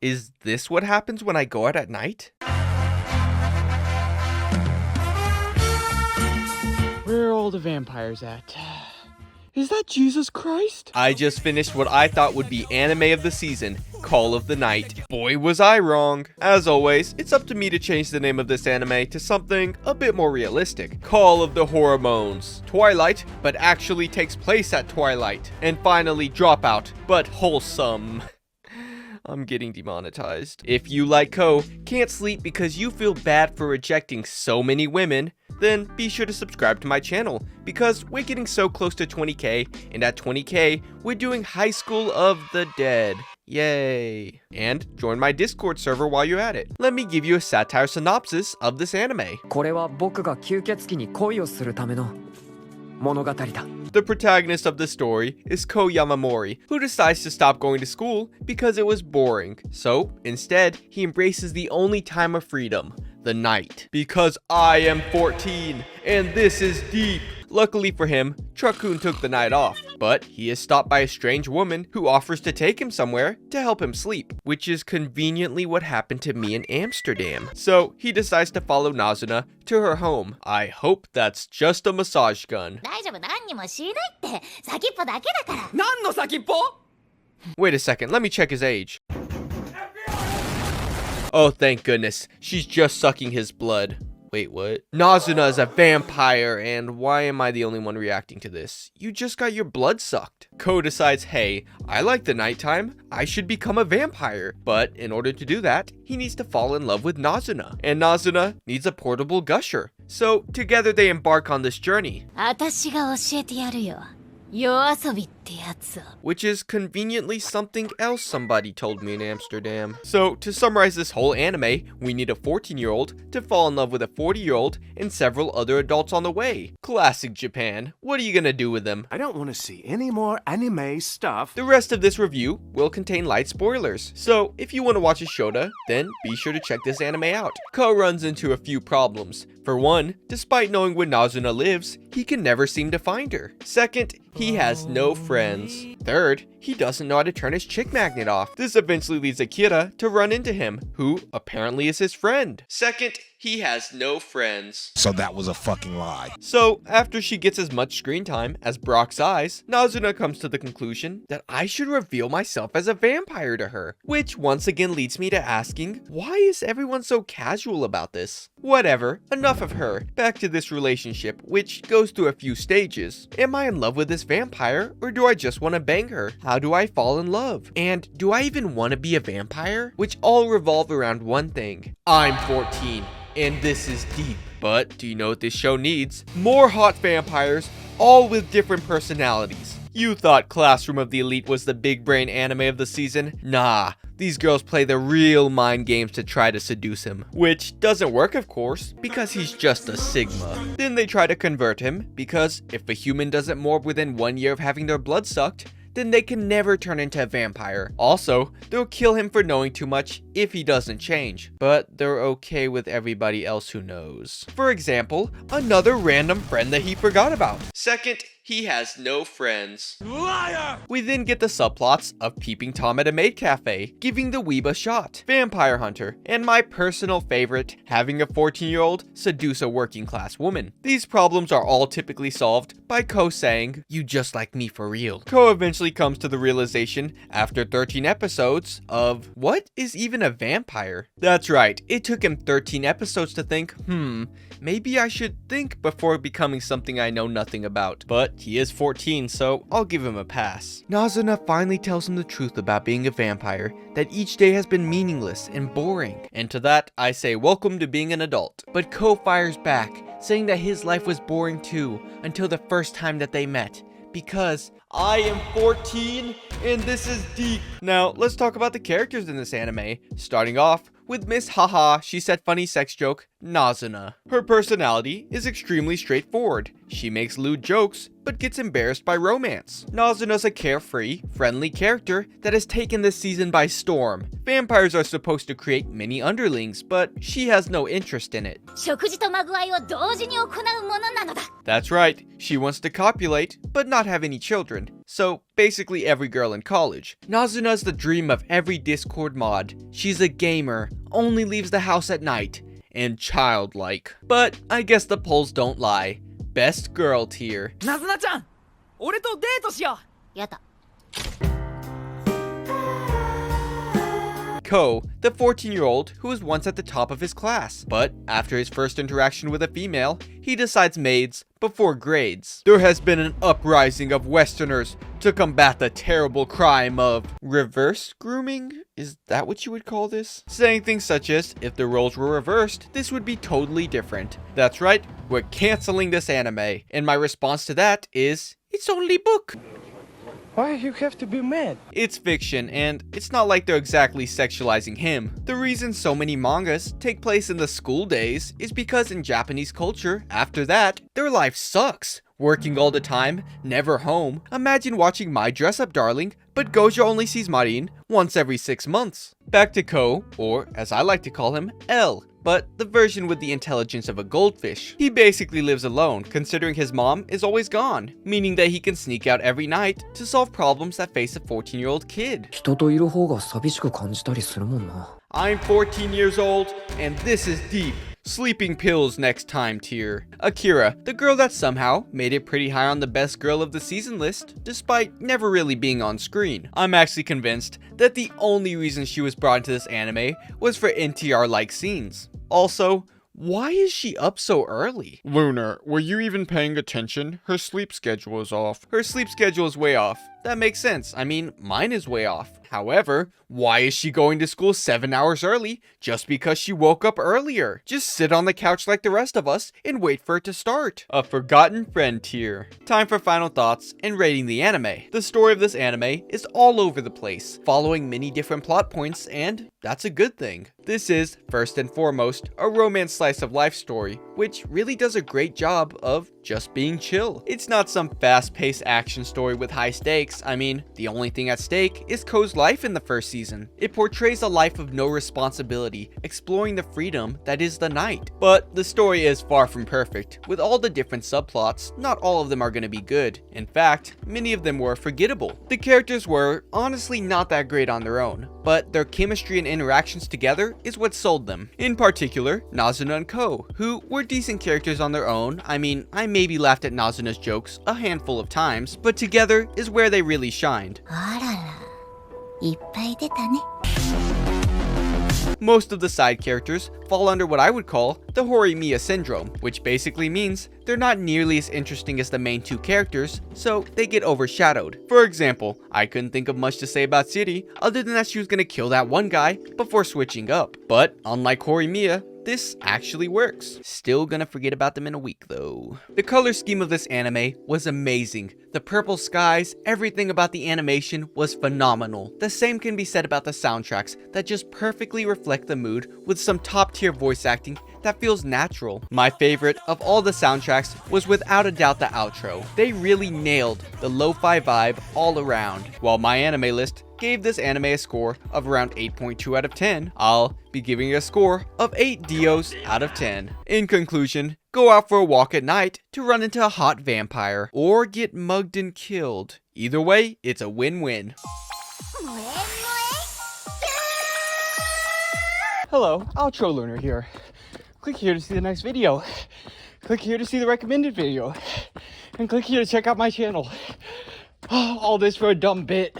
Is this what happens when I go out at night? Where are all the vampires at? Is that Jesus Christ? I just finished what I thought would be anime of the season, Call of the Night. Boy, was I wrong. As always, it's up to me to change the name of this anime to something a bit more realistic. Call of the Hormones. Twilight, but actually takes place at Twilight. And finally, Dropout, but wholesome. I'm getting demonetized. If you, like Ko, can't sleep because you feel bad for rejecting so many women, then be sure to subscribe to my channel, because we're getting so close to 20k, and at 20k, we're doing High School of the Dead. Yay. And join my Discord server while you're at it. Let me give you a satire synopsis of this anime. これは僕が吸血鬼に恋をするための物語だ。 The protagonist of the story is Ko Yamamori, who decides to stop going to school because it was boring. So, instead, he embraces the only time of freedom, the night. Because I am 14, and this is deep. Luckily for him, Truck-kun took the night off, but he is stopped by a strange woman who offers to take him somewhere to help him sleep, which is conveniently what happened to me in Amsterdam. So he decides to follow Nazuna to her home. I hope that's just a massage gun. 大丈夫、何にもしないって。先っぽだけだから。何の先っぽ? Wait a second, let me check his age. Oh, thank goodness. She's just sucking his blood. Wait, what? Nazuna is a vampire, and why am I the only one reacting to this? You just got your blood sucked. Ko decides, hey, I like the nighttime. I should become a vampire. But in order to do that, he needs to fall in love with Nazuna. And Nazuna needs a portable gusher. So together they embark on this journey. 私が教えてやるよ。夜遊びってやつを。 Which is conveniently something else somebody told me in Amsterdam. So, to summarize this whole anime, we need a 14-year-old to fall in love with a 40-year-old and several other adults on the way. Classic Japan. What are you gonna do with them? I don't want to see any more anime stuff. The rest of this review will contain light spoilers. So, if you want to watch a shoujo, then be sure to check this anime out. Ko runs into a few problems. For one, despite knowing where Nazuna lives, he can never seem to find her. Second, he has no friends. Third, he doesn't know how to turn his chick magnet off. This eventually leads Akira to run into him, who apparently is his friend. Second, he has no friends. So that was a fucking lie. So, after she gets as much screen time as Brock's eyes, Nazuna comes to the conclusion that I should reveal myself as a vampire to her. Which once again leads me to asking, why is everyone so casual about this? Whatever, enough of her. Back to this relationship, which goes through a few stages. Am I in love with this vampire, or do I just want to bang her? How do I fall in love? And do I even want to be a vampire? Which all revolve around one thing. I'm 14. And this is deep. But do you know what this show needs? More hot vampires, all with different personalities. You thought Classroom of the Elite was the big brain anime of the season? Nah, these girls play the real mind games to try to seduce him. Which doesn't work, of course, because he's just a Sigma. Then they try to convert him, because if a human doesn't morph within 1 year of having their blood sucked, then they can never turn into a vampire. Also, they'll kill him for knowing too much if he doesn't change, but they're okay with everybody else who knows. For example, another random friend that he forgot about. Second, he has no friends. Liar! We then get the subplots of peeping Tom at a maid cafe, giving the weeb a shot, vampire hunter, and my personal favorite, having a 14-year-old seduce a working class woman. These problems are all typically solved by Ko saying, "You just like me for real." Ko eventually comes to the realization after 13 episodes of what is even a vampire? That's right, it took him 13 episodes to think, maybe I should think before becoming something I know nothing about. But he is 14, so I'll give him a pass. Nazuna finally tells him the truth about being a vampire, that each day has been meaningless and boring. And to that, I say welcome to being an adult. But Ko fires back, saying that his life was boring too, until the first time that they met. Because I am 14 and this is deep. Now, let's talk about the characters in this anime. Starting off with Miss Haha, she said funny sex joke, Nazuna. Her personality is extremely straightforward. She makes lewd jokes, but gets embarrassed by romance. Nazuna's a carefree, friendly character that has taken this season by storm. Vampires are supposed to create many underlings, but she has no interest in it. 食事とまぐわいを同時に行うものなのだ That's right, she wants to copulate, but not have any children. So, basically every girl in college. Nazuna's the dream of every Discord mod. She's a gamer, only leaves the house at night, and childlike. But I guess the polls don't lie. Best girl tier. ナズナちゃん俺とデートしようやだ Ko, the 14-year-old who was once at the top of his class. But after his first interaction with a female, he decides maids before grades. There has been an uprising of Westerners to combat the terrible crime of reverse grooming? Is that what you would call this? Saying things such as, if the roles were reversed, this would be totally different. That's right, we're canceling this anime. And my response to that is, it's only book. Why you have to be mad? It's fiction, and it's not like they're exactly sexualizing him. The reason so many mangas take place in the school days is because in Japanese culture, after that, their life sucks. Working all the time, never home. Imagine watching My Dress Up Darling, but Gojo only sees Marin once every 6 months. Back to Ko, or as I like to call him, L. But the version with the intelligence of a goldfish. He basically lives alone, considering his mom is always gone, meaning that he can sneak out every night to solve problems that face a 14-year-old kid. 人といる方が寂しく感じたりするもんな I'm 14 years old, and this is deep. Sleeping pills next time tier. Akira, the girl that somehow made it pretty high on the best girl of the season list, despite never really being on screen. I'm actually convinced that the only reason she was brought into this anime was for NTR-like scenes. Also, why is she up so early? Lunar, were you even paying attention? Her sleep schedule is off. Her sleep schedule is way off. That makes sense. I mean, mine is way off. However, why is she going to school 7 hours early just because she woke up earlier? Just sit on the couch like the rest of us and wait for it to start. A forgotten friend tier. Time for final thoughts and rating the anime. The story of this anime is all over the place, following many different plot points, and that's a good thing. This is, first and foremost, a romance slice of life story, which really does a great job of just being chill. It's not some fast-paced action story with high stakes. I mean, the only thing at stake is Ko's life in the first season. It portrays a life of no responsibility, exploring the freedom that is the night. But the story is far from perfect. With all the different subplots, not all of them are going to be good. In fact, many of them were forgettable. The characters were honestly not that great on their own, but their chemistry and interactions together is what sold them. In particular, Nazuna and Ko, who were decent characters on their own. I mean, I maybe laughed at Nazuna's jokes a handful of times, but together is where they really shined. あららいっぱい出たね Most of the side characters fall under what I would call the Horimiya syndrome, which basically means they're not nearly as interesting as the main two characters, so they get overshadowed. For example, I couldn't think of much to say about Siri other than that she was gonna kill that one guy before switching up. But unlike Horimiya, this actually works. Still gonna forget about them in a week though. The color scheme of this anime was amazing. The purple skies, everything about the animation was phenomenal. The same can be said about the soundtracks that just perfectly reflect the mood with some top tier voice acting that feels natural. My favorite of all the soundtracks was without a doubt the outro. They really nailed the lo-fi vibe all around. While my anime list gave this anime a score of around 8.2 out of 10, I'll be giving it a score of 8 Dios out of 10. In conclusion, go out for a walk at night to run into a hot vampire, or get mugged and killed. Either way, it's a win-win. Hello, Outro Lunar here. Click here to see the next video. Click here to see the recommended video. And click here to check out my channel. All this for a dumb bit.